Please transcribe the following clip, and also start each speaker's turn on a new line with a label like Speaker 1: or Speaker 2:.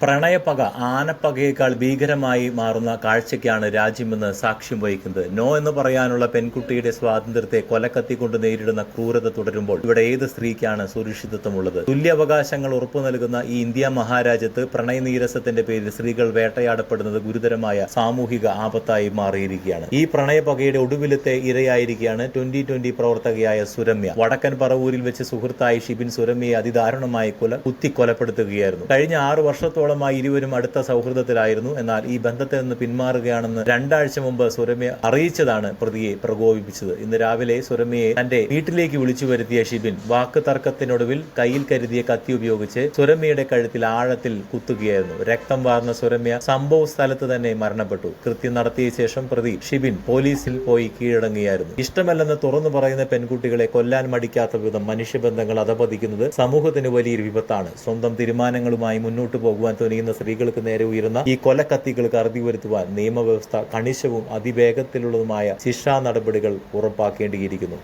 Speaker 1: പ്രണയപ്പക ആനപ്പകയേക്കാൾ ഭീകരമായി മാറുന്ന കാഴ്ചയ്ക്കാണ് രാജ്യമെന്ന് സാക്ഷ്യം വഹിക്കുന്നത്. നോ എന്ന് പറയാനുള്ള പെൺകുട്ടിയുടെ സ്വാതന്ത്ര്യത്തെ കൊലക്കത്തിക്കൊണ്ട് നേരിടുന്ന ക്രൂരത തുടരുമ്പോൾ ഇവിടെ ഏത് സ്ത്രീക്കാണ് സുരക്ഷിതത്വമുള്ളത്? തുല്യാവകാശങ്ങൾ ഉറപ്പു നൽകുന്ന ഈ ഇന്ത്യ മഹാരാജ്യത്ത് പ്രണയനീരസത്തിന്റെ പേരിൽ സ്ത്രീകൾ വേട്ടയാടപ്പെടുന്നത് ഗുരുതരമായ സാമൂഹിക ആപത്തായി മാറിയിരിക്കുകയാണ്. ഈ പ്രണയപ്പകയുടെ ഒടുവിലത്തെ ഇരയായിരിക്കുകയാണ് 2020 പ്രവർത്തകയായ സുരമ്യ. വടക്കൻ പറവൂരിൽ വെച്ച് സുഹൃത്തായി ഷിബിൻ സുരമ്യയെ അതിദാരുണമായി കൊലപ്പെടുത്തുകയായിരുന്നു. കഴിഞ്ഞ 6 വർഷത്തോളമായി ഇരുവരും അടുത്ത സൗഹൃദത്തിലായിരുന്നു. എന്നാൽ ഈ ബന്ധത്തിൽ നിന്ന് പിന്മാറുകയാണെന്ന് 2 ആഴ്ച മുമ്പ് സുരമ്യ അറിയിച്ചതാണ് പ്രതിയെ പ്രകോപിപ്പിച്ചത്. ഇന്ന് രാവിലെ സുരമ്യയെ തന്റെ വീട്ടിലേക്ക് വിളിച്ചു വരുത്തിയ ഷിബിൻ വാക്ക് തർക്കത്തിനൊടുവിൽ കയ്യിൽ കരുതിയ കത്തി ഉപയോഗിച്ച് സുരമ്യയുടെ കഴുത്തിൽ ആഴത്തിൽ കുത്തുകയായിരുന്നു. രക്തം വാർന്ന സുരമ്യ സംഭവ സ്ഥലത്ത് തന്നെ മരണപ്പെട്ടു. കൃത്യം നടത്തിയ ശേഷം പ്രതി ഷിബിൻ പോലീസിൽ പോയി കീഴടങ്ങുകയായിരുന്നു. ഇഷ്ടമല്ലെന്ന് തുറന്നു പറയുന്ന പെൺകുട്ടികളെ കൊല്ലാൻ മടിക്കാത്ത വിധം മനുഷ്യബന്ധങ്ങൾ അധപതിക്കുന്നത് സമൂഹത്തിന് വലിയൊരു വിപത്താണ്. സ്വന്തം തീരുമാനങ്ങളുമായി മുന്നോട്ട് പോകുവാൻ തുനിയുന്ന സ്ത്രീകൾക്ക് നേരെ ഉയരുന്ന ഈ കൊലക്കത്തികൾക്ക് അറുതി വരുത്തുവാൻ നിയമവ്യവസ്ഥ കണിശവും അതിവേഗത്തിലുള്ളതുമായ ശിക്ഷാ നടപടികൾ ഉറപ്പാക്കേണ്ടിയിരിക്കുന്നു.